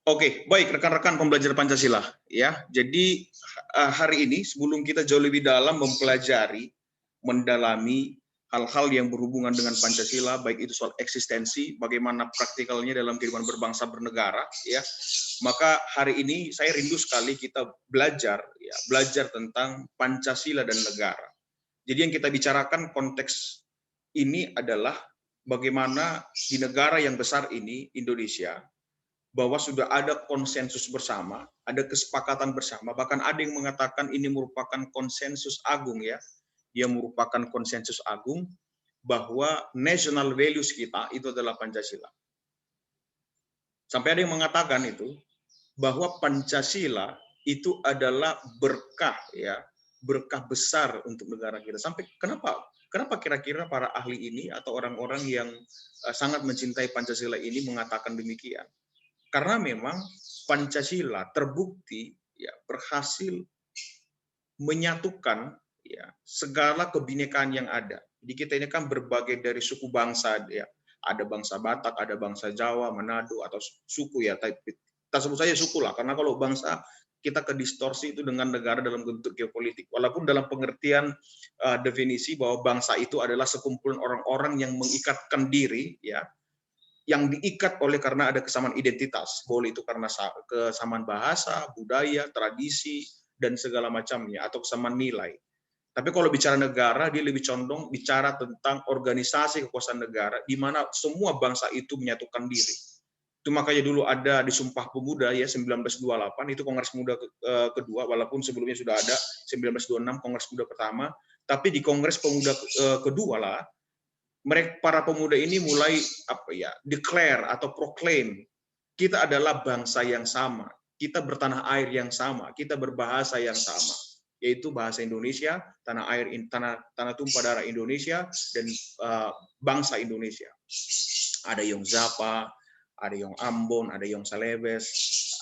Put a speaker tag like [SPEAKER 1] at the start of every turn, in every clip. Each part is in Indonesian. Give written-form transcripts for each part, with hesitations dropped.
[SPEAKER 1] Oke, baik rekan-rekan pembelajar Pancasila ya. Jadi hari ini sebelum kita jauh lebih dalam mempelajari, mendalami hal-hal yang berhubungan dengan Pancasila, baik itu soal eksistensi, bagaimana praktikalnya dalam kehidupan berbangsa bernegara, ya. Maka hari ini saya rindu sekali kita belajar, ya, belajar tentang Pancasila dan negara. Jadi yang kita bicarakan konteks ini adalah bagaimana di negara yang besar ini, Indonesia, bahwa sudah ada konsensus bersama, ada kesepakatan bersama, bahkan ada yang mengatakan ini merupakan konsensus agung ya, dia merupakan konsensus agung bahwa national values kita itu adalah Pancasila. Sampai ada yang mengatakan itu, bahwa Pancasila itu adalah berkah ya, berkah besar untuk negara kita. Sampai kenapa kira-kira para ahli ini atau orang-orang yang sangat mencintai Pancasila ini mengatakan demikian? Karena memang Pancasila terbukti ya berhasil menyatukan ya segala kebinekaan yang ada. Jadi kita ini kan berbagai dari suku bangsa ya. Ada bangsa Batak, ada bangsa Jawa, Manado atau suku ya. Kita sebut saja suku lah, karena kalau bangsa kita ke distorsi itu dengan negara dalam bentuk geopolitik. Walaupun dalam pengertian definisi bahwa bangsa itu adalah sekumpulan orang-orang yang mengikatkan diri ya, yang diikat oleh karena ada kesamaan identitas, boleh itu karena kesamaan bahasa, budaya, tradisi, dan segala macamnya, atau kesamaan nilai. Tapi kalau bicara negara, dia lebih condong bicara tentang organisasi kekuasaan negara, di mana semua bangsa itu menyatukan diri. Itu makanya dulu ada di Sumpah Pemuda ya 1928, itu Kongres Pemuda kedua, walaupun sebelumnya sudah ada 1926 Kongres Pemuda pertama, tapi di Kongres Pemuda kedua lah, mereka para pemuda ini mulai declare atau proclaim kita adalah bangsa yang sama, kita bertanah air yang sama, kita berbahasa yang sama, yaitu bahasa Indonesia, tanah air tanah tumpah darah Indonesia dan bangsa Indonesia. Ada yang Zapa, ada yang Ambon, ada yang Salebes,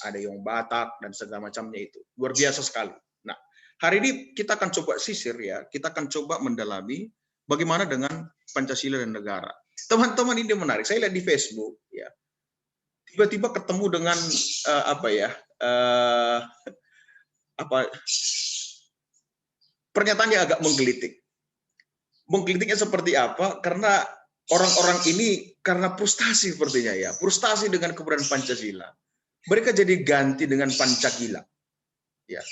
[SPEAKER 1] ada yang Batak dan segala macamnya itu. Luar biasa sekali. Nah, hari ini kita akan coba sisir ya, kita akan coba mendalami bagaimana dengan Pancasila dan negara. Teman-teman ini menarik. Saya lihat di Facebook ya. Tiba-tiba ketemu dengan pernyataannya agak menggelitik. Menggelitiknya seperti apa? Karena orang-orang ini karena frustasi sepertinya ya. Frustasi dengan keberadaan Pancasila. Mereka jadi ganti dengan Pancagila. Ya.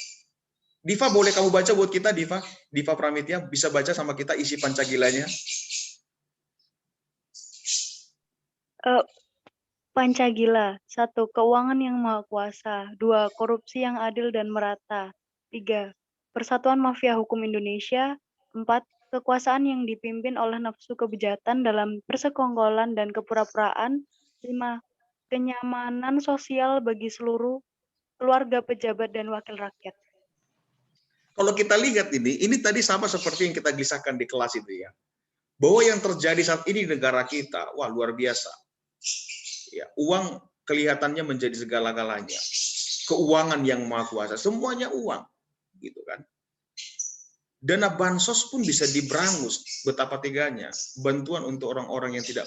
[SPEAKER 1] Diva, boleh kamu baca buat kita, Diva? Diva Pramitya, bisa baca sama kita isi Pancagilanya?
[SPEAKER 2] Pancagila. 1. Keuangan yang maha kuasa. 2. Korupsi yang adil dan merata. 3. Persatuan Mafia Hukum Indonesia. 4. Kekuasaan yang dipimpin oleh nafsu kebejatan dalam persekongkolan dan kepura-puraan. 5. Kenyamanan sosial bagi seluruh keluarga pejabat dan wakil rakyat.
[SPEAKER 1] Kalau kita lihat ini tadi sama seperti yang kita kisahkan di kelas itu ya. Bahwa yang terjadi saat ini di negara kita, wah luar biasa. Ya, uang kelihatannya menjadi segala-galanya. Keuangan yang maha kuasa, semuanya uang, gitu kan. Dana bansos pun bisa diberangus, betapa tiganya. Bantuan untuk orang-orang yang tidak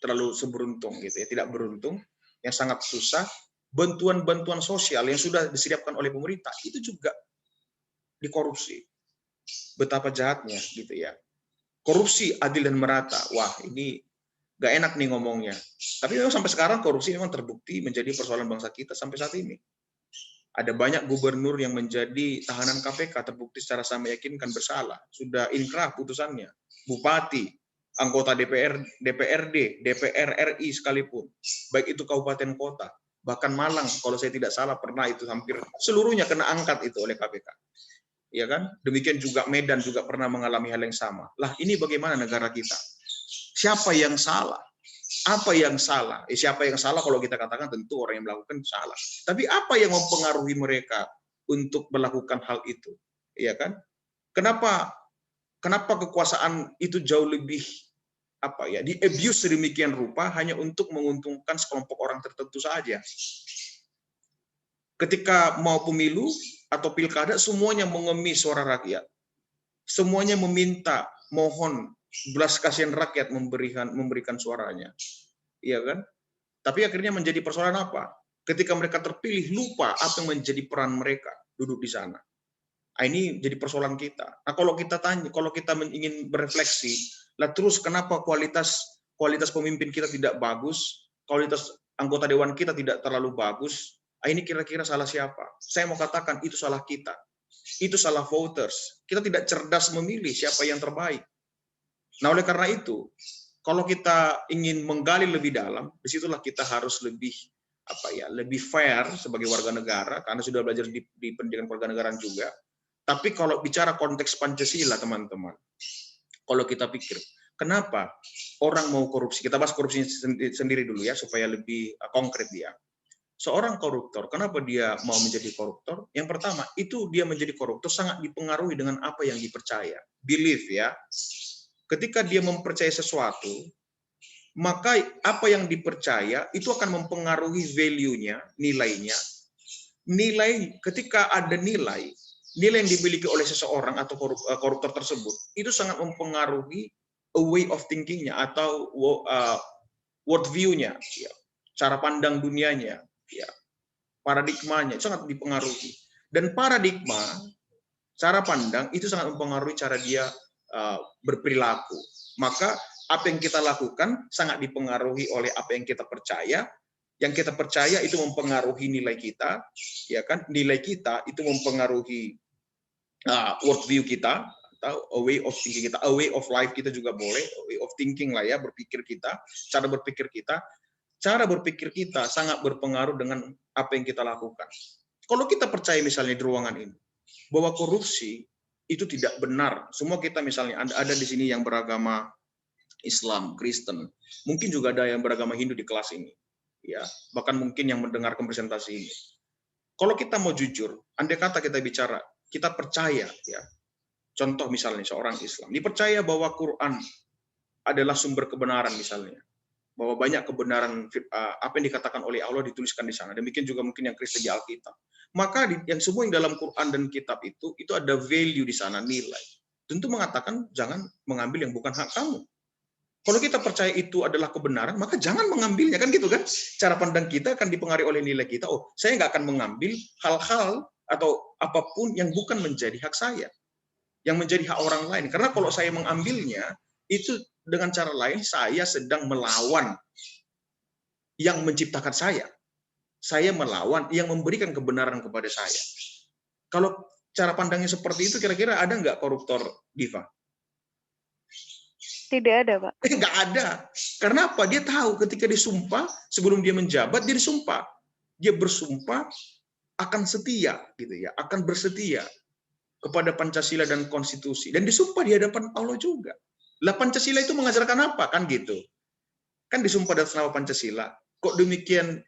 [SPEAKER 1] terlalu seberuntung, gitu ya, tidak beruntung, yang sangat susah. Bantuan-bantuan sosial yang sudah disediakan oleh pemerintah itu juga dikorupsi. Betapa jahatnya, gitu ya. Korupsi adil dan merata. Wah, ini gak enak nih ngomongnya. Tapi memang sampai sekarang korupsi memang terbukti menjadi persoalan bangsa kita sampai saat ini. Ada banyak gubernur yang menjadi tahanan KPK terbukti secara sah meyakinkan bersalah. Sudah inkrah putusannya. Bupati, anggota DPRD, DPR RI sekalipun. Baik itu kabupaten kota. Bahkan Malang, kalau saya tidak salah pernah itu hampir seluruhnya kena angkat itu oleh KPK. Ya kan? Demikian juga Medan juga pernah mengalami hal yang sama. Lah ini bagaimana negara kita? Siapa yang salah? Apa yang salah? Siapa yang salah kalau kita katakan tentu orang yang melakukan salah. Tapi apa yang mempengaruhi mereka untuk melakukan hal itu? Ya kan? Kenapa kekuasaan itu jauh lebih di abuse sedemikian rupa hanya untuk menguntungkan sekelompok orang tertentu saja? Ketika mau pemilu atau pilkada, semuanya mengemis suara rakyat. Semuanya meminta, mohon belas kasihan rakyat memberikan suaranya. Iya kan? Tapi akhirnya menjadi persoalan apa? ketika mereka terpilih lupa apa yang menjadi peran mereka duduk di sana. Nah, ini jadi persoalan kita. Nah, kalau kita tanya, kalau kita ingin berefleksi, lah terus kenapa kualitas pemimpin kita tidak bagus, kualitas anggota dewan kita tidak terlalu bagus? Nah, ini kira-kira salah siapa? Saya mau katakan itu salah kita. Itu salah voters. Kita tidak cerdas memilih siapa yang terbaik. Nah, oleh karena itu, kalau kita ingin menggali lebih dalam, disitulah kita harus lebih lebih fair sebagai warga negara, karena sudah belajar di pendidikan kewarganegaraan juga. Tapi kalau bicara konteks Pancasila, teman-teman, kalau kita pikir, kenapa orang mau korupsi? Kita bahas korupsi sendiri dulu ya, supaya lebih konkret dia. Seorang koruptor, kenapa dia mau menjadi koruptor? Yang pertama, itu dia menjadi koruptor sangat dipengaruhi dengan apa yang dipercaya. Belief ya. Ketika dia mempercayai sesuatu, maka apa yang dipercaya itu akan mempengaruhi value-nya, nilainya. Nilai, ketika ada nilai yang dimiliki oleh seseorang atau koruptor tersebut, itu sangat mempengaruhi a way of thinking-nya atau world view-nya, ya, cara pandang dunianya, ya, paradigmanya, itu sangat dipengaruhi. Dan paradigma, cara pandang, itu sangat mempengaruhi cara dia berperilaku. Maka apa yang kita lakukan sangat dipengaruhi oleh apa yang kita percaya. Yang kita percaya itu mempengaruhi nilai kita, ya kan? Nilai kita itu mempengaruhi worldview kita atau a way of thinking kita, a way of life kita juga boleh, a way of thinking lah ya, berpikir kita, cara berpikir kita. Cara berpikir kita sangat berpengaruh dengan apa yang kita lakukan. Kalau kita percaya misalnya di ruangan ini bahwa korupsi itu tidak benar, semua kita misalnya ada di sini yang beragama Islam, Kristen, mungkin juga ada yang beragama Hindu di kelas ini, ya, bahkan mungkin yang mendengarkan presentasi ini. Kalau kita mau jujur, andai kata kita bicara, kita percaya, ya, contoh misalnya seorang Islam, dipercaya bahwa Quran adalah sumber kebenaran misalnya, bahwa banyak kebenaran apa yang dikatakan oleh Allah dituliskan di sana. Demikian juga mungkin yang Kristen di Alkitab. Maka yang semua yang dalam Quran dan kitab itu ada value di sana, nilai. Tentu mengatakan jangan mengambil yang bukan hak kamu. Kalau kita percaya itu adalah kebenaran, maka jangan mengambilnya, kan gitu kan? Cara pandang kita akan dipengaruhi oleh nilai kita. Oh, saya nggak akan mengambil hal-hal atau apapun yang bukan menjadi hak saya, yang menjadi hak orang lain. Karena kalau saya mengambilnya, itu dengan cara lain saya sedang melawan yang menciptakan saya. Saya melawan yang memberikan kebenaran kepada saya. Kalau cara pandangnya seperti itu, kira-kira ada nggak koruptor, Diva?
[SPEAKER 2] Tidak ada, Pak.
[SPEAKER 1] Nggak ada. Karena apa? Dia tahu ketika disumpah, sebelum dia menjabat, dia disumpah. Dia bersumpah akan setia, gitu ya, akan bersetia kepada Pancasila dan konstitusi. Dan disumpah di hadapan Allah juga. Lah Pancasila itu mengajarkan apa? Kan gitu. Kan disumpah atas nama Pancasila. Kok demikian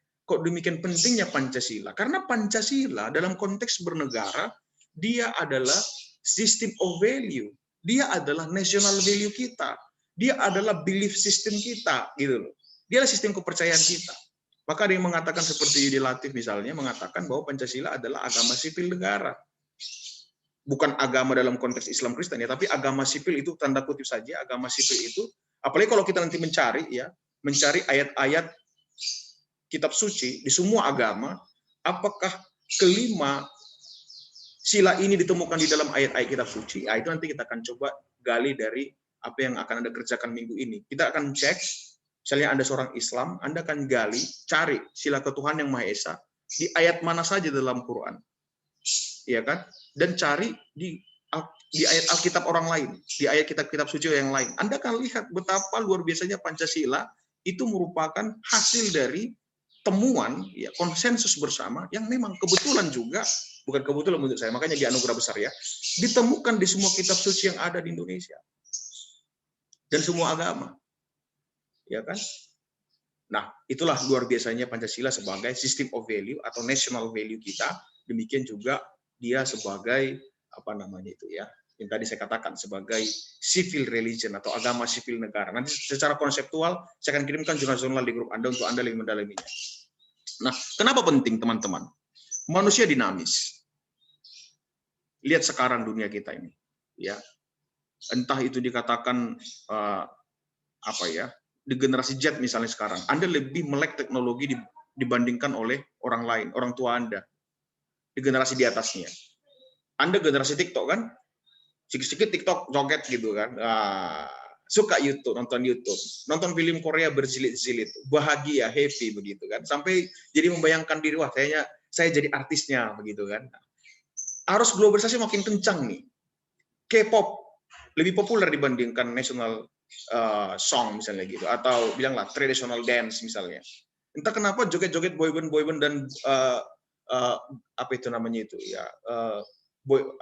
[SPEAKER 1] pentingnya Pancasila? Karena Pancasila dalam konteks bernegara, dia adalah system of value. Dia adalah national value kita. Dia adalah belief system kita, gitu loh. Dia adalah sistem kepercayaan kita. Maka ada yang mengatakan seperti Yudi Latif misalnya, mengatakan bahwa Pancasila adalah agama sipil negara. Bukan agama dalam konteks Islam Kristen ya, tapi agama sipil itu tanda kutip saja, agama sipil itu, apalagi kalau kita nanti mencari ayat-ayat kitab suci di semua agama, apakah kelima sila ini ditemukan di dalam ayat-ayat kitab suci? Itu nanti kita akan coba gali dari apa yang akan Anda kerjakan minggu ini. Kita akan cek, misalnya Anda seorang Islam, Anda akan gali, cari sila ketuhanan yang Maha Esa di ayat mana saja dalam Quran, ya kan? Dan cari di ayat Alkitab orang lain, di ayat kitab-kitab suci yang lain. Anda akan lihat betapa luar biasanya Pancasila itu merupakan hasil dari temuan, ya, konsensus bersama yang memang kebetulan juga, bukan kebetulan menurut saya, makanya di anugerah besar ya, ditemukan di semua kitab suci yang ada di Indonesia dan semua agama, ya kan? Nah, itulah luar biasanya Pancasila sebagai system of value atau national value kita. Demikian juga dia sebagai apa namanya itu ya, yang tadi saya katakan sebagai civil religion atau agama sipil negara. Nanti secara konseptual saya akan kirimkan jurnal-jurnal di grup Anda untuk Anda lebih mendalaminya. Nah, kenapa penting teman-teman? Manusia dinamis. Lihat sekarang dunia kita ini, ya. Entah itu dikatakan apa ya, di generasi Z misalnya sekarang, Anda lebih melek teknologi dibandingkan oleh orang lain, orang tua Anda, di generasi di atasnya. Anda generasi TikTok kan? Sikit-sikit TikTok joget gitu kan. Suka YouTube, nonton YouTube, nonton film Korea berjilid-jilid, bahagia, happy begitu kan. Sampai jadi membayangkan diri, wah kayaknya saya jadi artisnya begitu kan. Arus globalisasi makin kencang nih. K-pop lebih populer dibandingkan national song misalnya gitu, atau bilanglah traditional dance misalnya. Entah kenapa joget-joget boyband dan apa itu namanya itu ya, girl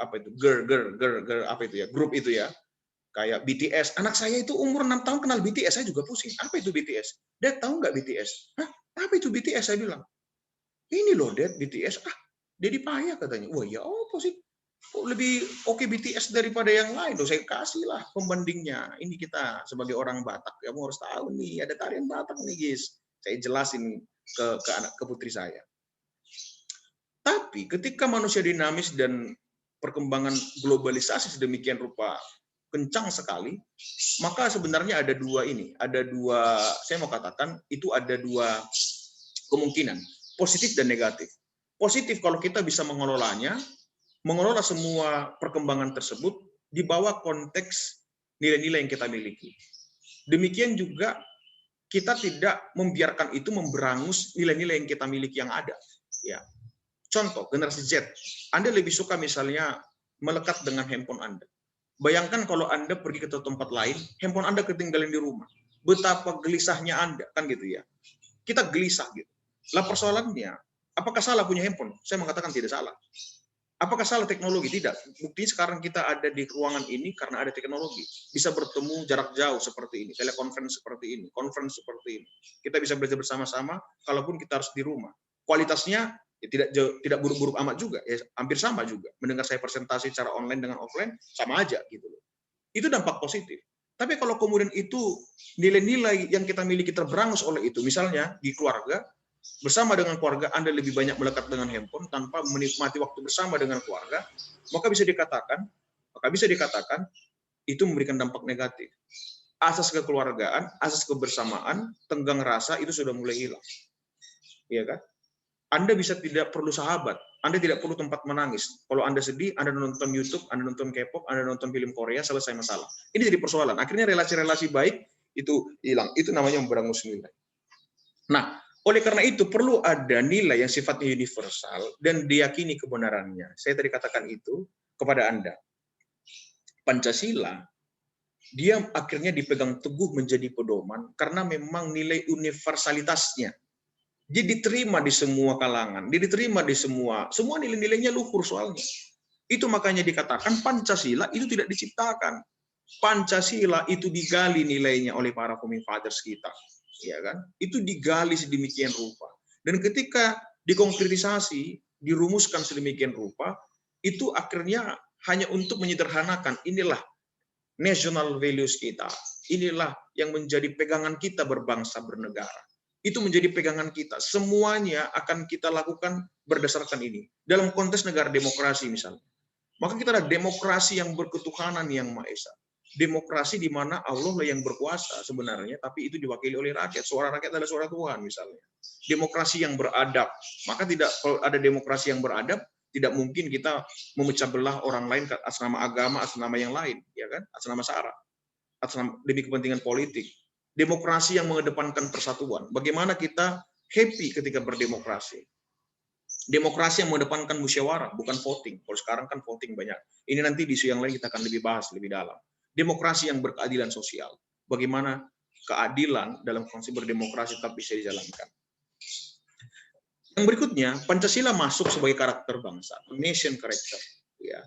[SPEAKER 1] apa itu ya, grup itu ya, kayak BTS. Anak saya itu umur 6 tahun kenal BTS, saya juga pusing. Apa itu BTS? Dad tahu nggak BTS? Hah? Apa itu BTS? Saya bilang. Ini loh Dad, BTS. Dedi payah katanya. Wah ya apa sih? Lebih oke BTS daripada yang lain. Loh, saya kasih lah pembandingnya. Ini kita sebagai orang Batak, kamu harus tahu nih, ada tarian Batak nih guys. Saya jelasin ke putri saya. Tapi ketika manusia dinamis dan perkembangan globalisasi sedemikian rupa kencang sekali, maka sebenarnya ada dua, saya mau katakan itu ada dua kemungkinan, positif dan negatif. Positif kalau kita bisa mengelola semua perkembangan tersebut di bawah konteks nilai-nilai yang kita miliki. Demikian juga kita tidak membiarkan itu memberangus nilai-nilai yang kita miliki yang ada. Ya. Contoh, generasi Z, Anda lebih suka misalnya melekat dengan handphone Anda. Bayangkan kalau Anda pergi ke tempat lain, handphone Anda ketinggalan di rumah. Betapa gelisahnya Anda, kan gitu ya. Kita gelisah gitu. Lah persoalannya, apakah salah punya handphone? Saya mengatakan tidak salah. Apakah salah teknologi? Tidak. Buktinya sekarang kita ada di ruangan ini karena ada teknologi. Bisa bertemu jarak jauh seperti ini, telekonferensi seperti ini, conference seperti ini. Kita bisa belajar bersama-sama, kalaupun kita harus di rumah. Kualitasnya ya, tidak buruk-buruk amat juga, ya, hampir sama juga. Mendengar saya presentasi secara online dengan offline sama aja gitu loh. Itu dampak positif. Tapi kalau kemudian itu nilai-nilai yang kita miliki terberangus oleh itu, misalnya di keluarga, bersama dengan keluarga Anda lebih banyak melekat dengan handphone tanpa menikmati waktu bersama dengan keluarga, maka bisa dikatakan itu memberikan dampak negatif. Asas kekeluargaan, asas kebersamaan, tenggang rasa itu sudah mulai hilang. Iya kan? Anda bisa tidak perlu sahabat, Anda tidak perlu tempat menangis. Kalau Anda sedih, Anda nonton YouTube, Anda nonton K-pop, Anda nonton film Korea, selesai masalah. Ini jadi persoalan. Akhirnya relasi-relasi baik itu hilang. Itu namanya memberangus nilai. Nah, oleh karena itu perlu ada nilai yang sifatnya universal dan diyakini kebenarannya. Saya tadi katakan itu kepada Anda. Pancasila, dia akhirnya dipegang teguh menjadi pedoman karena memang nilai universalitasnya. Dia diterima di semua kalangan, dia diterima di semua nilai-nilainya luhur soalnya. Itu makanya dikatakan Pancasila itu tidak diciptakan. Pancasila itu digali nilainya oleh para founding fathers kita, ya kan? Itu digali sedemikian rupa. Dan ketika dikonkretisasi, dirumuskan sedemikian rupa, itu akhirnya hanya untuk menyederhanakan, inilah national values kita. Inilah yang menjadi pegangan kita berbangsa bernegara. Itu menjadi pegangan kita. Semuanya akan kita lakukan berdasarkan ini. Dalam konteks negara demokrasi misalnya. Maka kita ada demokrasi yang berketuhanan yang Maha Esa. Demokrasi di mana Allah lah yang berkuasa sebenarnya, tapi itu diwakili oleh rakyat. Suara rakyat adalah suara Tuhan misalnya. Demokrasi yang beradab. Maka kalau ada demokrasi yang beradab, tidak mungkin kita memecah belah orang lain atas nama agama, atas nama yang lain, ya kan? Atas nama sara, atas nama demi kepentingan politik. Demokrasi yang mengedepankan persatuan. Bagaimana kita happy ketika berdemokrasi? Demokrasi yang mengedepankan musyawarah, bukan voting. Kalau sekarang kan voting banyak. Ini nanti di isu yang lain kita akan lebih bahas lebih dalam. Demokrasi yang berkeadilan sosial. Bagaimana keadilan dalam konsep berdemokrasi tetap bisa dijalankan. Yang berikutnya, Pancasila masuk sebagai karakter bangsa, nation character. Ya.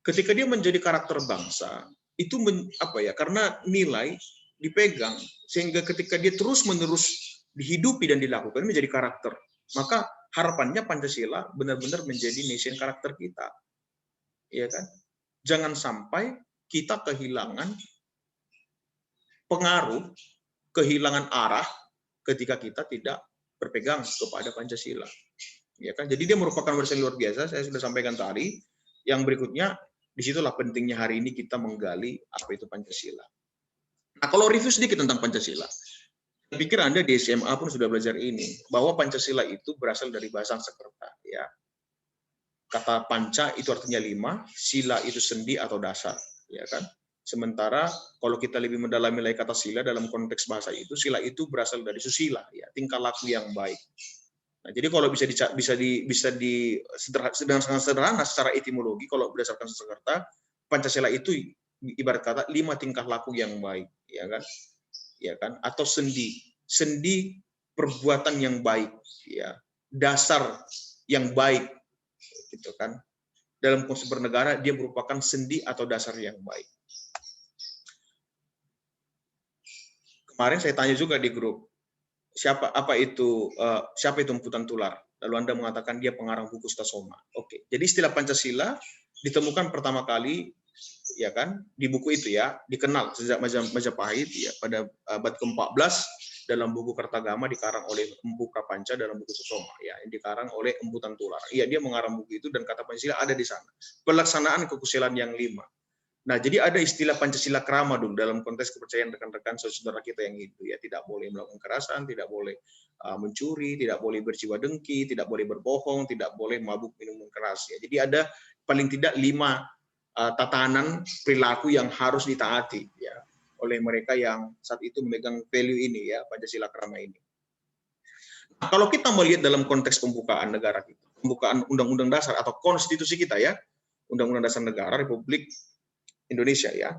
[SPEAKER 1] Ketika dia menjadi karakter bangsa, itu karena nilai dipegang, sehingga ketika dia terus-menerus dihidupi dan dilakukan menjadi karakter. Maka harapannya Pancasila benar-benar menjadi nation karakter kita. Ya kan? Jangan sampai kita kehilangan pengaruh, kehilangan arah ketika kita tidak berpegang kepada Pancasila. Ya kan? Jadi dia merupakan warisan luar biasa, saya sudah sampaikan tadi. Yang berikutnya, disitulah pentingnya hari ini kita menggali apa itu Pancasila. Nah, kalau review sedikit tentang Pancasila. Saya pikir Anda di SMA pun sudah belajar ini, bahwa Pancasila itu berasal dari bahasa Sanskerta, ya. Kata panca itu artinya 5, sila itu sendi atau dasar, ya kan? Sementara kalau kita lebih mendalami lagi kata sila dalam konteks bahasa itu, sila itu berasal dari susila, ya, tingkah laku yang baik. Nah, jadi kalau bisa di dengan sangat sederhana secara etimologi, kalau berdasarkan Sanskerta, Pancasila itu ibarat kata 5 tingkah laku yang baik, ya kan? Ya kan? Atau sendi perbuatan yang baik, ya, dasar yang baik, gitu kan? Dalam konsep bernegara dia merupakan sendi atau dasar yang baik. Kemarin saya tanya juga di grup, siapa itu Emputan Tular? Lalu Anda mengatakan dia pengarang buku Stasoma. Oke, jadi istilah Pancasila ditemukan pertama kali, ya kan, di buku itu, ya, dikenal sejak Majapahit, ya, pada abad ke-14 dalam buku Kertagama dikarang oleh Empu Prapanca dalam buku Stasoma, ya, yang dikarang oleh Emputan Tular. Iya, dia mengarang buku itu dan kata Pancasila ada di sana. Pelaksanaan kekusilan yang 5. Nah, jadi ada istilah Pancasila krama dulu dalam konteks kepercayaan rekan-rekan saudara kita yang Hindu, ya, tidak boleh melakukan kekerasan, tidak boleh mencuri, tidak boleh berjiwa dengki, tidak boleh berbohong, tidak boleh mabuk minuman keras, ya. Jadi ada paling tidak 5 tatanan perilaku yang harus ditaati, ya, oleh mereka yang saat itu memegang value ini, ya, Pancasila krama ini. Nah, kalau kita melihat dalam konteks pembukaan negara kita, pembukaan Undang-Undang Dasar atau konstitusi kita, ya, Undang-Undang Dasar Negara Republik Indonesia, ya.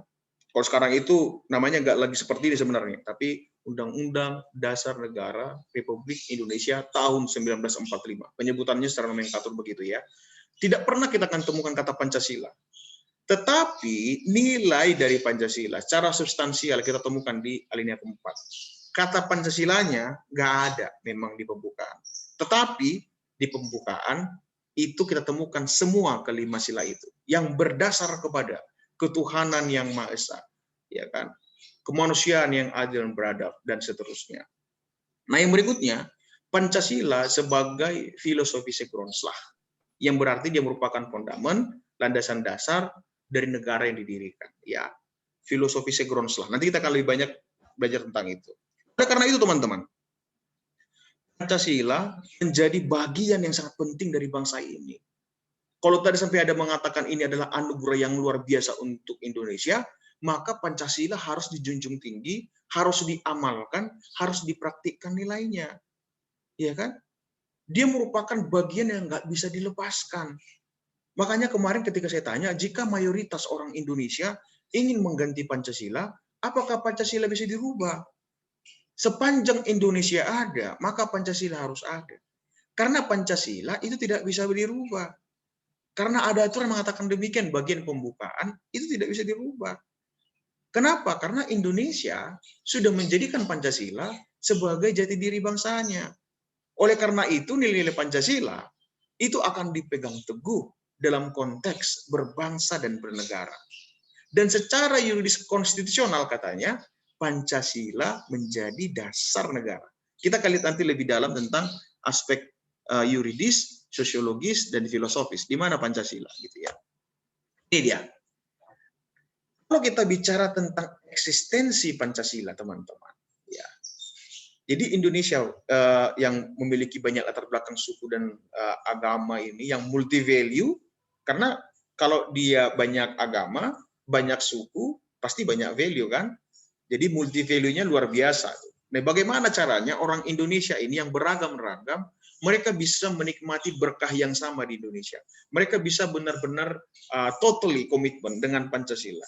[SPEAKER 1] Kalau sekarang itu namanya nggak lagi seperti ini sebenarnya, tapi Undang-Undang Dasar Negara Republik Indonesia tahun 1945. Penyebutannya secara nomenklatur begitu, ya. Tidak pernah kita akan temukan kata Pancasila. Tetapi nilai dari Pancasila secara substansial kita temukan di alinea keempat. Kata Pancasilanya nggak ada memang di pembukaan. Tetapi di pembukaan itu kita temukan semua kelima sila itu yang berdasar kepada ketuhanan yang Maha Esa, ya kan, kemanusiaan yang adil dan beradab, dan seterusnya. Nah, yang berikutnya, Pancasila sebagai filosofi Segronslah, yang berarti dia merupakan fondamen, landasan dasar dari negara yang didirikan. Ya, filosofi Segronslah. Nanti kita akan lebih banyak belajar tentang itu. Oleh karena itu, teman-teman, Pancasila menjadi bagian yang sangat penting dari bangsa ini. Kalau tadi sampai ada mengatakan ini adalah anugerah yang luar biasa untuk Indonesia, maka Pancasila harus dijunjung tinggi, harus diamalkan, harus dipraktikkan nilainya. Ya kan? Dia merupakan bagian yang nggak bisa dilepaskan. Makanya kemarin ketika saya tanya, jika mayoritas orang Indonesia ingin mengganti Pancasila, apakah Pancasila bisa dirubah? Sepanjang Indonesia ada, maka Pancasila harus ada. Karena Pancasila itu tidak bisa dirubah. Karena ada aturan mengatakan demikian, bagian pembukaan itu tidak bisa dirubah. Kenapa? Karena Indonesia sudah menjadikan Pancasila sebagai jati diri bangsanya. Oleh karena itu nilai-nilai Pancasila itu akan dipegang teguh dalam konteks berbangsa dan bernegara. Dan secara yuridis konstitusional katanya, Pancasila menjadi dasar negara. Kita akan lihat nanti lebih dalam tentang aspek yuridis, sosiologis, dan filosofis. Di mana Pancasila, gitu ya. Ini dia. Kalau kita bicara tentang eksistensi Pancasila, teman-teman, ya. Jadi Indonesia yang memiliki banyak latar belakang suku dan agama ini, yang multi value, karena kalau dia banyak agama, banyak suku, pasti banyak value, kan? Jadi multi value-nya luar biasa. Nah, bagaimana caranya orang Indonesia ini yang beragam-ragam, mereka bisa menikmati berkah yang sama di Indonesia. Mereka bisa benar-benar totally komitmen dengan Pancasila.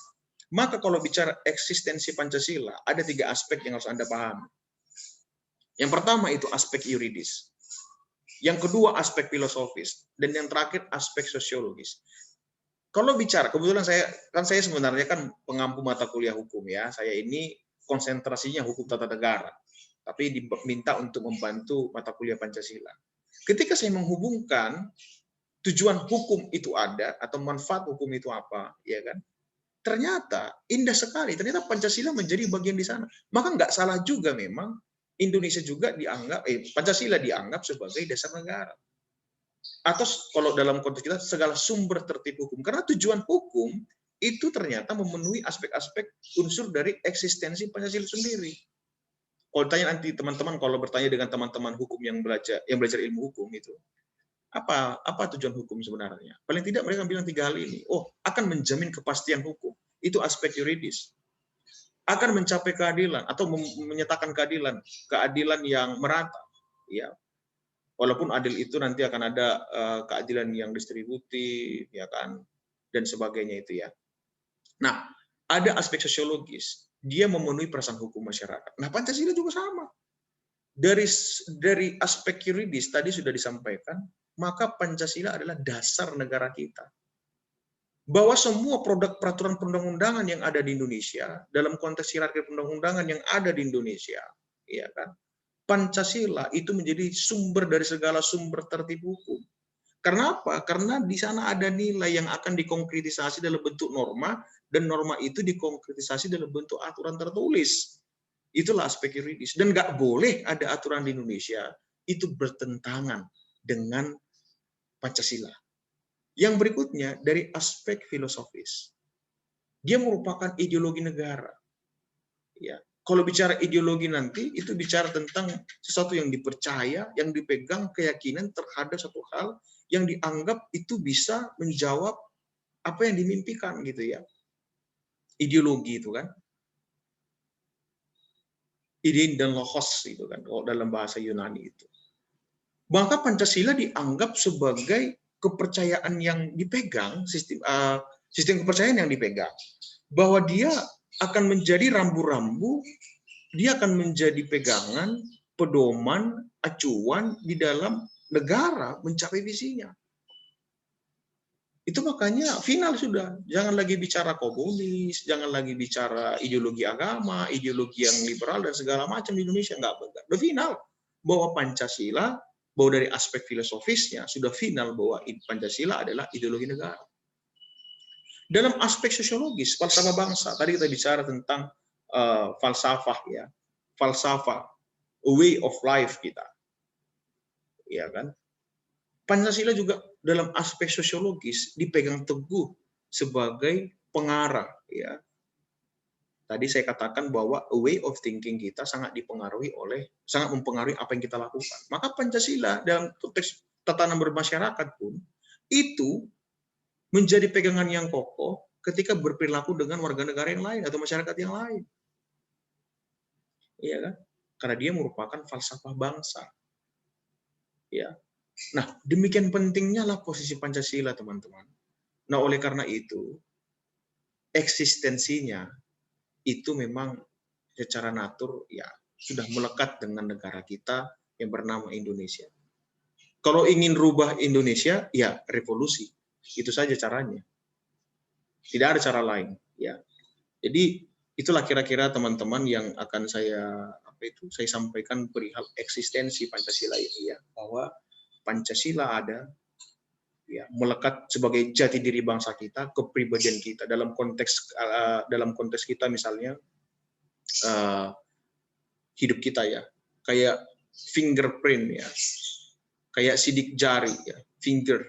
[SPEAKER 1] Maka kalau bicara eksistensi Pancasila, ada 3 aspek yang harus Anda pahami. Yang pertama itu aspek yuridis. Yang kedua aspek filosofis. Dan yang terakhir aspek sosiologis. Kalau bicara, kebetulan saya sebenarnya kan pengampu mata kuliah hukum, ya. Saya ini konsentrasinya hukum tata negara, tapi diminta untuk membantu mata kuliah Pancasila. Ketika saya menghubungkan tujuan hukum itu ada atau manfaat hukum itu apa, ya kan? Ternyata indah sekali. Ternyata Pancasila menjadi bagian di sana. Maka nggak salah juga memang Indonesia juga dianggap Pancasila dianggap sebagai dasar negara. Atau kalau dalam konteks kita segala sumber tertib hukum, karena tujuan hukum itu ternyata memenuhi aspek-aspek unsur dari eksistensi Pancasila sendiri. Kalau ditanya nanti teman-teman, kalau bertanya dengan teman-teman hukum yang belajar ilmu hukum itu, apa tujuan hukum sebenarnya? Paling tidak mereka bilang 3 hal ini. Oh, akan menjamin kepastian hukum. Itu aspek yuridis. Akan mencapai keadilan atau menyatakan keadilan yang merata. Ya, walaupun adil itu nanti akan ada keadilan yang distributif, ya kan, dan sebagainya itu ya. Nah, ada aspek sosiologis. Dia memenuhi perasaan hukum masyarakat. Nah, Pancasila juga sama. Dari aspek yuridis tadi sudah disampaikan, maka Pancasila adalah dasar negara kita. Bahwa semua produk peraturan perundang-undangan yang ada di Indonesia, dalam konteks hierarki perundang-undangan yang ada di Indonesia, ya kan, Pancasila itu menjadi sumber dari segala sumber tertib hukum. Karena apa? Karena di sana ada nilai yang akan dikonkretisasi dalam bentuk norma, dan norma itu dikonkretisasi dalam bentuk aturan tertulis. Itulah aspek yuridis. Dan nggak boleh ada aturan di Indonesia itu bertentangan dengan Pancasila. Yang berikutnya dari aspek filosofis. Dia merupakan ideologi negara. Ya. Kalau bicara ideologi nanti, itu bicara tentang sesuatu yang dipercaya, yang dipegang keyakinan terhadap satu hal yang dianggap itu bisa menjawab apa yang dimimpikan gitu ya. Ideologi itu kan. Idein dan logos itu kan dalam bahasa Yunani itu. Maka Pancasila dianggap sebagai kepercayaan yang dipegang, sistem kepercayaan yang dipegang. Bahwa dia akan menjadi rambu-rambu, dia akan menjadi pegangan, pedoman, acuan di dalam negara mencapai visinya. Itu makanya final sudah. Jangan lagi bicara komunis, jangan lagi bicara ideologi agama, ideologi yang liberal dan segala macam di Indonesia. Enggak. Udah final. Bahwa Pancasila, bahwa dari aspek filosofisnya, sudah final bahwa Pancasila adalah ideologi negara. Dalam aspek sosiologis, falsafah bangsa, tadi kita bicara tentang falsafah ya, falsafah, a way of life kita, ya kan? Pancasila juga dalam aspek sosiologis dipegang teguh sebagai pengarah ya. Tadi saya katakan bahwa a way of thinking kita sangat mempengaruhi apa yang kita lakukan. Maka Pancasila dalam konteks tatanan bermasyarakat pun itu menjadi pegangan yang kokoh ketika berperilaku dengan warga negara yang lain atau masyarakat yang lain. Iya kan? Karena dia merupakan falsafah bangsa. Ya. Nah, demikian pentingnya lah posisi Pancasila, teman-teman. Nah, oleh karena itu, eksistensinya itu memang secara natur ya sudah melekat dengan negara kita yang bernama Indonesia. Kalau ingin rubah Indonesia, ya revolusi. Itu saja caranya. Tidak ada cara lain, ya. Jadi itulah kira-kira teman-teman yang akan saya sampaikan perihal eksistensi Pancasila ini ya, bahwa Pancasila ada ya, melekat sebagai jati diri bangsa kita, kepribadian kita dalam konteks kita misalnya hidup kita ya, kayak fingerprint ya, kayak sidik jari ya, finger.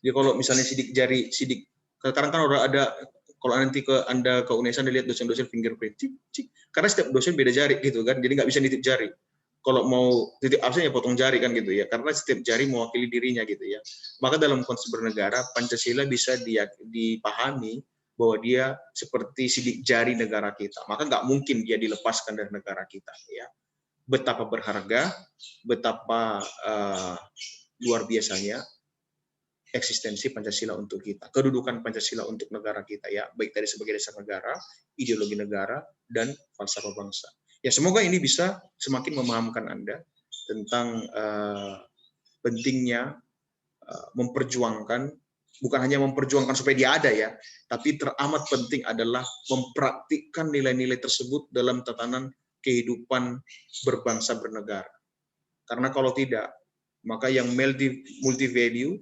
[SPEAKER 1] Jadi kalau misalnya sidik jari, sekarang kan udah ada, kalau nanti Anda ke UNESA Anda lihat dosen-dosen fingerprint, karena setiap dosen beda jari gitu kan, jadi nggak bisa nitip jari. Kalau mau titik absen ya potong jari kan gitu ya, karena setiap jari mewakili dirinya gitu ya. Maka dalam konteks bernegara, Pancasila bisa dipahami bahwa dia seperti sidik jari negara kita. Maka nggak mungkin dia dilepaskan dari negara kita ya. Betapa berharga, betapa luar biasanya eksistensi Pancasila untuk kita, kedudukan Pancasila untuk negara kita ya, baik dari sebagai dasar negara, ideologi negara, dan falsafah bangsa. Ya semoga ini bisa semakin memahamkan Anda tentang pentingnya memperjuangkan, bukan hanya memperjuangkan supaya dia ada ya, tapi teramat penting adalah mempraktikkan nilai-nilai tersebut dalam tatanan kehidupan berbangsa bernegara. Karena kalau tidak, maka yang multi value,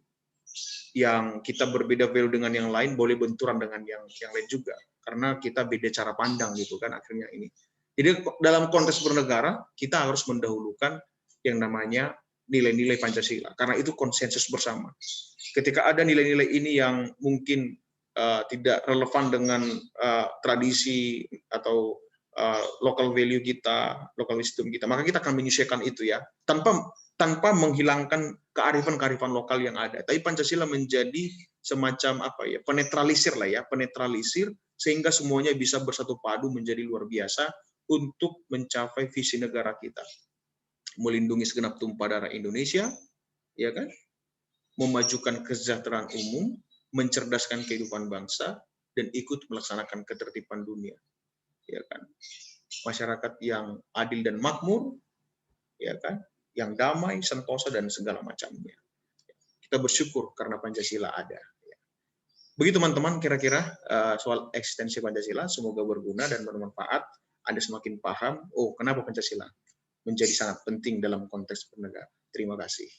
[SPEAKER 1] yang kita berbeda value dengan yang lain boleh benturan dengan yang lain juga, karena kita beda cara pandang gitu kan akhirnya ini. Jadi dalam konteks bernegara kita harus mendahulukan yang namanya nilai-nilai Pancasila, karena itu konsensus bersama. Ketika ada nilai-nilai ini yang mungkin tidak relevan dengan tradisi atau local value kita, local wisdom kita, maka kita akan menyesuaikan itu ya, tanpa menghilangkan kearifan lokal yang ada. Tapi Pancasila menjadi semacam apa ya, penetralisir lah ya, penetralisir sehingga semuanya bisa bersatu padu menjadi luar biasa untuk mencapai visi negara kita. Melindungi segenap tumpah darah Indonesia, ya kan? Memajukan kesejahteraan umum, mencerdaskan kehidupan bangsa, dan ikut melaksanakan ketertiban dunia. Ya kan, masyarakat yang adil dan makmur, ya kan, yang damai, sentosa dan segala macamnya. Kita bersyukur karena Pancasila ada. Begitu teman-teman, kira-kira soal eksistensi Pancasila, semoga berguna dan bermanfaat. Anda semakin paham, oh kenapa Pancasila menjadi sangat penting dalam konteks bernegara. Terima kasih.